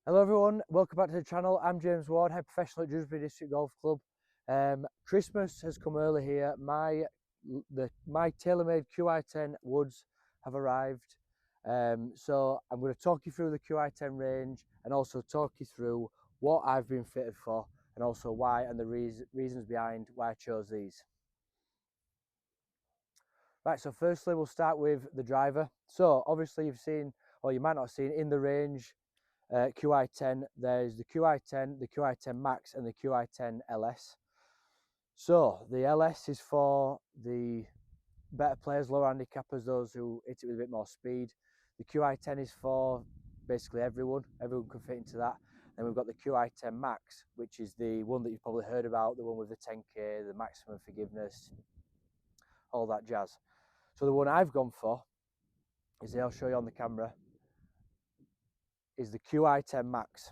Hello everyone, welcome back to the channel. I'm James Ward, head professional at Dewsbury District Golf Club. Christmas has come early here. My TaylorMade Qi10 woods have arrived. So I'm going to talk you through the Qi10 range and also talk you through what I've been fitted for and also why and the reasons behind why I chose these. Right, so firstly we'll start with the driver. So obviously you've seen, or you might not have seen, in the range Qi10, there's the Qi10, the Qi10 Max and the Qi10 LS. So the LS is for the better players, lower handicappers, those who hit it with a bit more speed. The Qi10 is for basically everyone can fit into that. Then we've got the Qi10 Max, which is the one that you've probably heard about, the one with the 10k, the maximum forgiveness, all that jazz. So the one I've gone for is, I'll show you on the camera, is the Qi10 Max.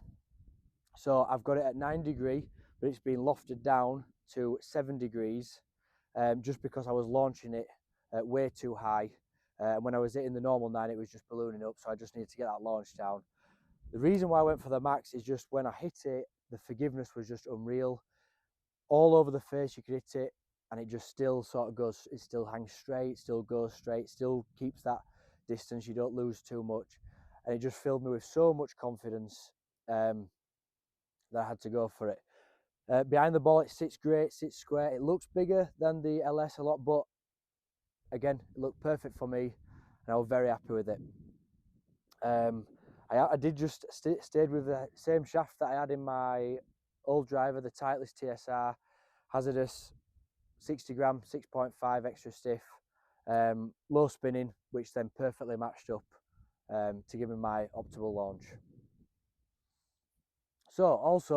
So I've got it at 9 degrees, but it's been lofted down to 7 degrees just because I was launching it way too high. When I was hitting the normal 9, it was just ballooning up, so I just needed to get that launch down. The reason why I went for the Max is just when I hit it, the forgiveness was just unreal. All over the face you could hit it, and it just still sort of goes, it still hangs straight, still goes straight, still keeps that distance, you don't lose too much. And it just filled me with so much confidence that I had to go for it. Behind the ball, it sits great, sits square. It looks bigger than the LS a lot, but again, it looked perfect for me, and I was very happy with it. I did just stayed with the same shaft that I had in my old driver, the Titleist TSR, hazardous, 60 gram, 6.5 extra stiff, low spinning, which then perfectly matched up to give me my optimal launch. So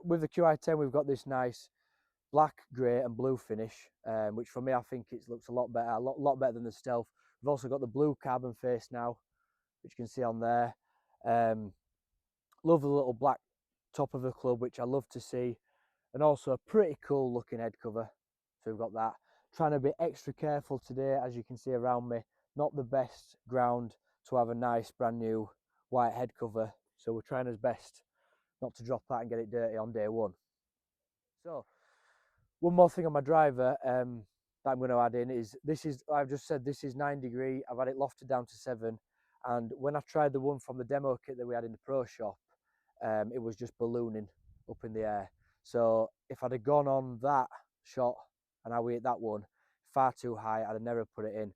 with the Qi10, we've got this nice black, grey and blue finish, which for me, I think it looks a lot better, a lot better than the Stealth. We've also got the blue carbon face now, which you can see on there. Love the little black top of the club, which I love to see, and also a pretty cool looking head cover. So we've got that. Trying to be extra careful today, as you can see around me. Not the best ground to have a nice brand new white head cover, so we're trying as best not to drop that and get it dirty on day one. So one more thing on my driver that I'm going to add in is, I've just said this is 9 degrees. I've had it lofted down to 7, and when I tried the one from the demo kit that we had in the pro shop, it was just ballooning up in the air. So if I'd have gone on that shot and I hit that one far too high, I'd have never put it in.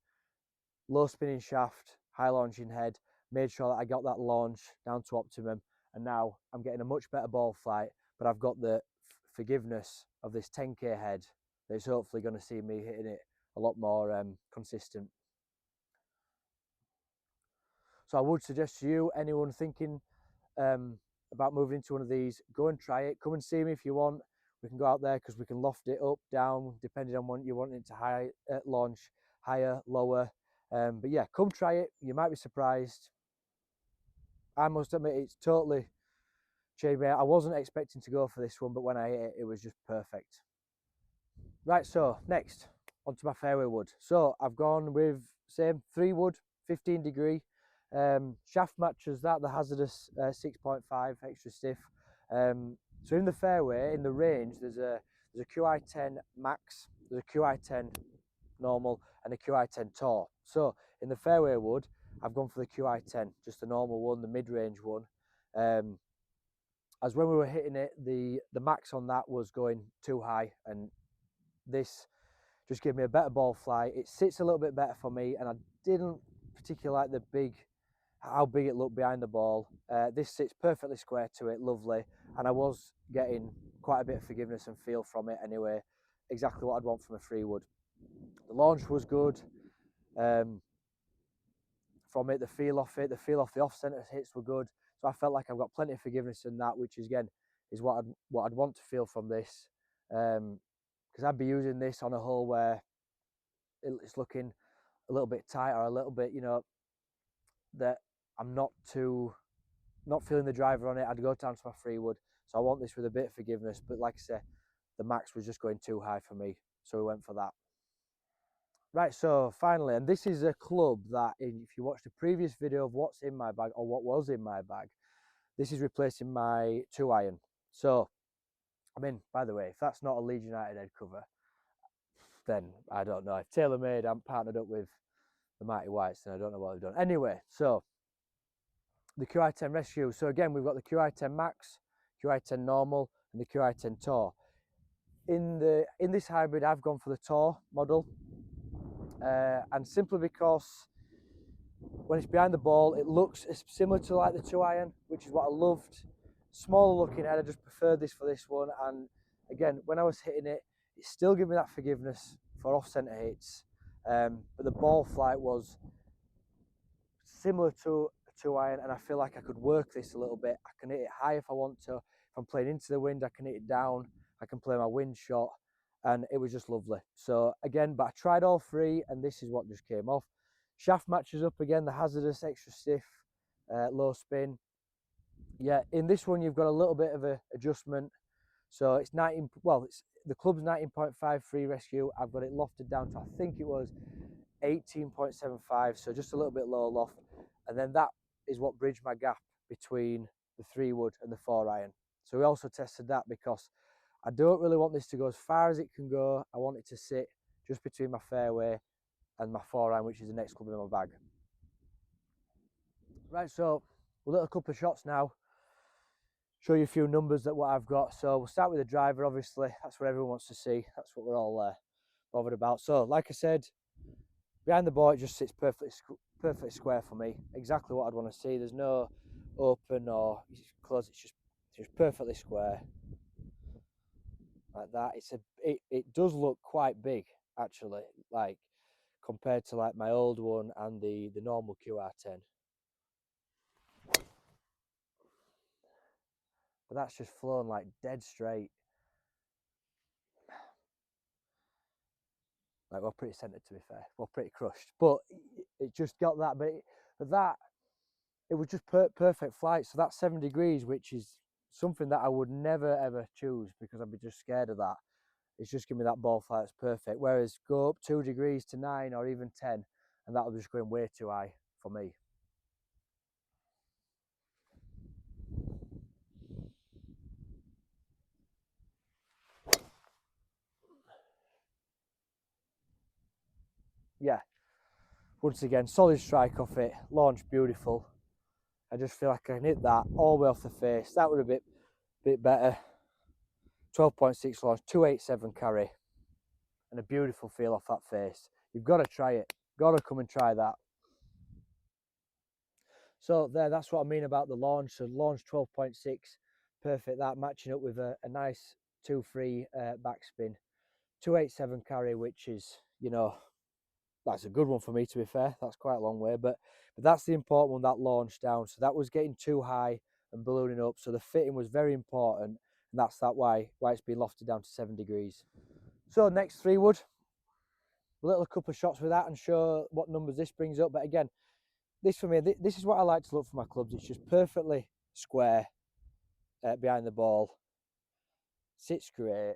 Low spinning shaft, high launching head, made sure that I got that launch down to optimum, and now I'm getting a much better ball flight, but I've got the forgiveness of this 10k head that's hopefully going to see me hitting it a lot more consistent. So I would suggest to you, anyone thinking about moving into one of these, go and try it. Come and see me if you want. We can go out there because we can loft it up, down, depending on what you want it to launch, higher, lower. But yeah, come try it. You might be surprised. I must admit, it's totally changed me. I wasn't expecting to go for this one, but when I hit it, it was just perfect. Right, so next, onto my fairway wood. So I've gone with same 3 wood, 15 degree. Shaft matches that, the hazardous 6.5 extra stiff. So in the fairway, in the range, there's a Qi10 Max, there's a Qi10 normal, and a Qi10 Tour. So in the fairway wood, I've gone for the Qi10, just the normal one, the mid-range one. As when we were hitting it, the max on that was going too high, and this just gave me a better ball flight. It sits a little bit better for me, and I didn't particularly like how big it looked behind the ball. This sits perfectly square to it, lovely, and I was getting quite a bit of forgiveness and feel from it anyway, exactly what I'd want from a 3 wood. The launch was good. From it, the feel off the off-centre hits were good. So I felt like I've got plenty of forgiveness in that, which is, again, is what I'd want to feel from this. Because I'd be using this on a hole where it's looking a little bit tight, or a little bit, you know, that I'm not feeling the driver on it. I'd go down to my 3 wood. So I want this with a bit of forgiveness, but like I say, the max was just going too high for me, so we went for that. Right, so finally, and this is a club that, if you watched the previous video of what's in my bag, or what was in my bag, this is replacing my 2-iron. So, I mean, by the way, if that's not a Leeds United head cover, then I don't know. If TaylorMade haven't partnered up with the Mighty Whites, then I don't know what they've done. Anyway, so the Qi10 Rescue. So again, we've got the Qi10 Max, Qi10 Normal, and the Qi10 Tour. In this hybrid, I've gone for the Tour model, and simply because when it's behind the ball, it looks similar to like the 2-iron, which is what I loved. Smaller looking head, I just preferred this for this one. And again, when I was hitting it, it still gave me that forgiveness for off-centre hits, but the ball flight was similar to a 2-iron, and I feel like I could work this a little bit. I can hit it high if I want to. If I'm playing into the wind, I can hit it down. I can play my wind shot, and it was just lovely. So again, but I tried all three, and this is what just came off. Shaft matches up again, the hazardous, extra stiff, low spin. Yeah, in this one you've got a little bit of a adjustment. So it's 19. Well, it's the club's 19.5 free rescue. I've got it lofted down to, I think it was 18.75, so just a little bit lower loft, and then that is what bridged my gap between the 3-wood and the 4-iron. So we also tested that because I don't really want this to go as far as it can go. I want it to sit just between my fairway and my 4-iron, which is the next club in my bag. Right, so we'll hit a couple of shots now, show you a few numbers that what I've got. So we'll start with the driver, obviously. That's what everyone wants to see. That's what we're all bothered about. So like I said, behind the ball, it just sits perfectly square for me. Exactly what I'd want to see. There's no open or close. It's just perfectly square, like that. It does look quite big, actually, like compared to like my old one and the normal QR10. But that's just flown like dead straight. Like, we're pretty centered, to be fair. We're pretty crushed, but it just got that. But it was just perfect flight. So that's 7 degrees, which is something that I would never ever choose because I'd be just scared of that. It's just give me that ball flight that's perfect. Whereas go up 2 degrees to 9 or even 10, and that'll be just going way too high for me. Yeah, once again, solid strike off it, launch beautiful. I just feel like I can hit that all the way off the face. That would have been a bit better. 12.6 launch, 287 carry, and a beautiful feel off that face. You've got to try it. Got to come and try that. So that's what I mean about the launch. So launch 12.6, perfect. That matching up with a nice 2-3 backspin, 287 carry, which is, you know, that's a good one for me, to be fair. That's quite a long way, but that's the important one, that launch down. So that was getting too high and ballooning up. So the fitting was very important, and that's why it's been lofted down to 7 degrees. So next 3-wood, a little couple of shots with that and show what numbers this brings up. But again, this for me, this is what I like to look for my clubs. It's just perfectly square behind the ball. Sits great.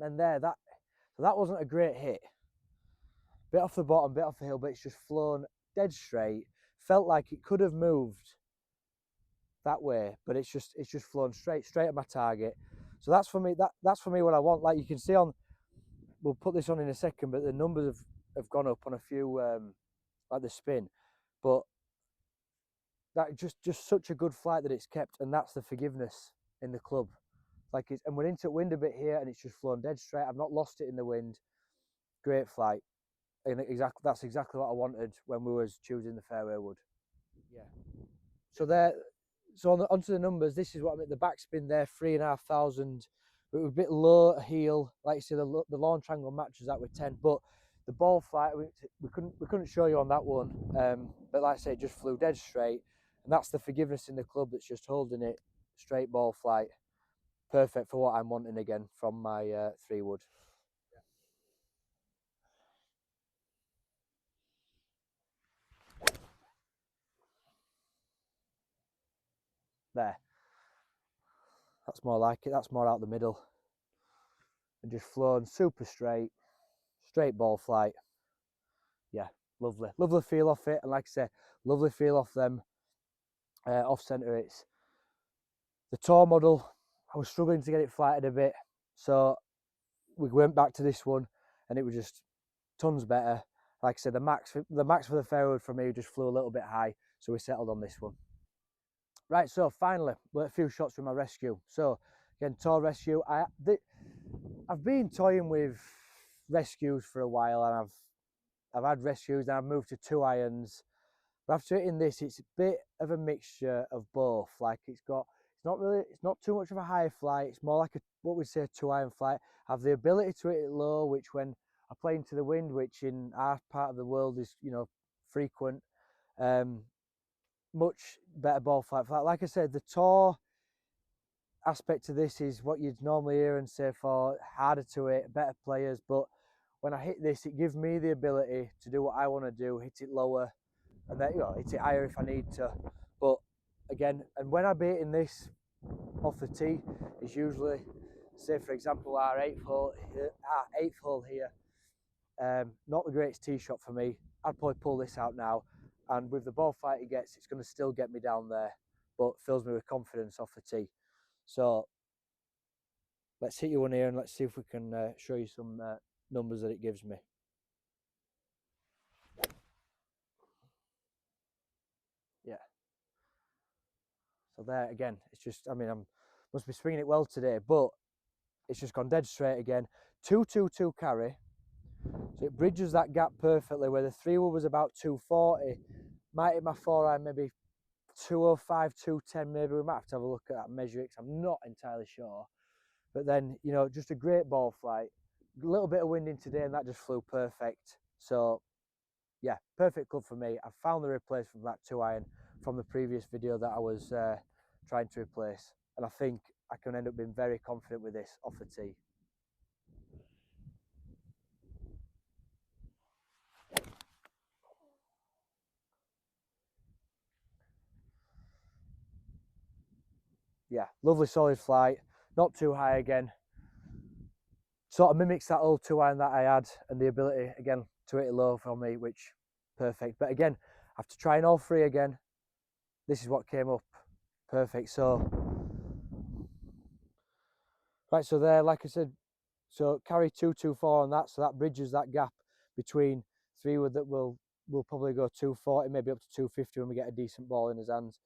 And that wasn't a great hit. Bit off the bottom, bit off the hill, but it's just flown dead straight. Felt like it could have moved that way, but it's just flown straight at my target. So that's for me. That's for me what I want. Like you can see on, we'll put this on in a second, but the numbers have gone up on a few, like the spin, but that just such a good flight that it's kept, and that's the forgiveness in the club. Like and we're into wind a bit here, and it's just flown dead straight. I've not lost it in the wind. Great flight, and that's exactly what I wanted when we was choosing the fairway wood. Yeah. So onto the numbers. This is what I mean. The backspin there, 3,500. It was a bit low heel. Like you see, the launch angle matches that with 10, but the ball flight we couldn't show you on that one. But like I say, it just flew dead straight, and that's the forgiveness in the club that's just holding it straight ball flight. Perfect for what I'm wanting again from my 3-wood. There. That's more like it. That's more out the middle. And just flown super straight ball flight. Yeah, lovely. Lovely feel off it, and like I say, lovely feel off them off centre. It's the Tour model. I was struggling to get it flighted a bit, so we went back to this one, and it was just tons better. Like I said, the max for the fairway for me just flew a little bit high, so we settled on this one. Right, so finally, a few shots with my rescue. So again, Tour rescue. I've been toying with rescues for a while, and I've had rescues, and I've moved to 2 irons. But after hitting this, it's a bit of a mixture of both. Like it's not too much of a high flight. It's more like what we say a 2 iron flight. I have the ability to hit it low, which when I play into the wind, which in our part of the world is, you know, frequent, much better ball flight. Like I said, the Tour aspect to this is what you'd normally hear and say for harder to hit, better players. But when I hit this, it gives me the ability to do what I want to do, hit it lower, and then, you know, hit it higher if I need to. But again, and when I'm hitting this off the tee, it's usually, say for example, our eighth hole here. Not the greatest tee shot for me. I'd probably pull this out now, and with the ball flight it gets, it's going to still get me down there, but fills me with confidence off the tee. So let's hit you one here, and let's see if we can show you some numbers that it gives me. Yeah. So there again, it's just, I mean, must be swinging it well today, but it's just gone dead straight again. 222 carry, so it bridges that gap perfectly. Where the 3-wood was about 240, might hit my 4 iron maybe 205, 210 maybe. We might have to have a look at that and measure it, because I'm not entirely sure. But then, you know, just a great ball flight. A little bit of wind in today, and that just flew perfect. So yeah, perfect club for me. I found the replacement for that 2 iron from the previous video that I was trying to replace, and I think I can end up being very confident with this off the tee. Yeah, lovely solid flight, not too high again. Sort of mimics that old 2 iron that I had, and the ability again to hit it low for me, which perfect. But again, after trying all 3 again, this is what came up perfect. So right, so there, like I said, so carry 224 on that, so that bridges that gap between 3-wood that will probably go 240, maybe up to 250 when we get a decent ball in his hands.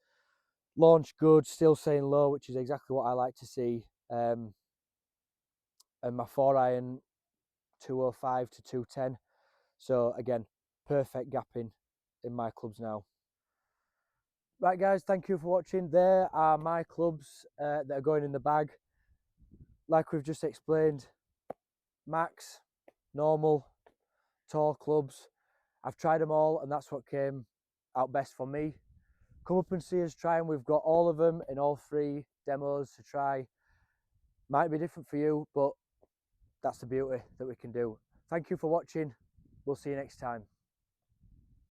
Launch good, still staying low, which is exactly what I like to see. And my 4 iron 205 to 210. So again, perfect gapping in my clubs now. Right guys, thank you for watching. There are my clubs that are going in the bag. Like we've just explained, max, normal, Tour clubs. I've tried them all, and that's what came out best for me. Come up and see us try, and we've got all of them in all 3 demos to try. Might be different for you, but that's the beauty that we can do. Thank you for watching. We'll see you next time.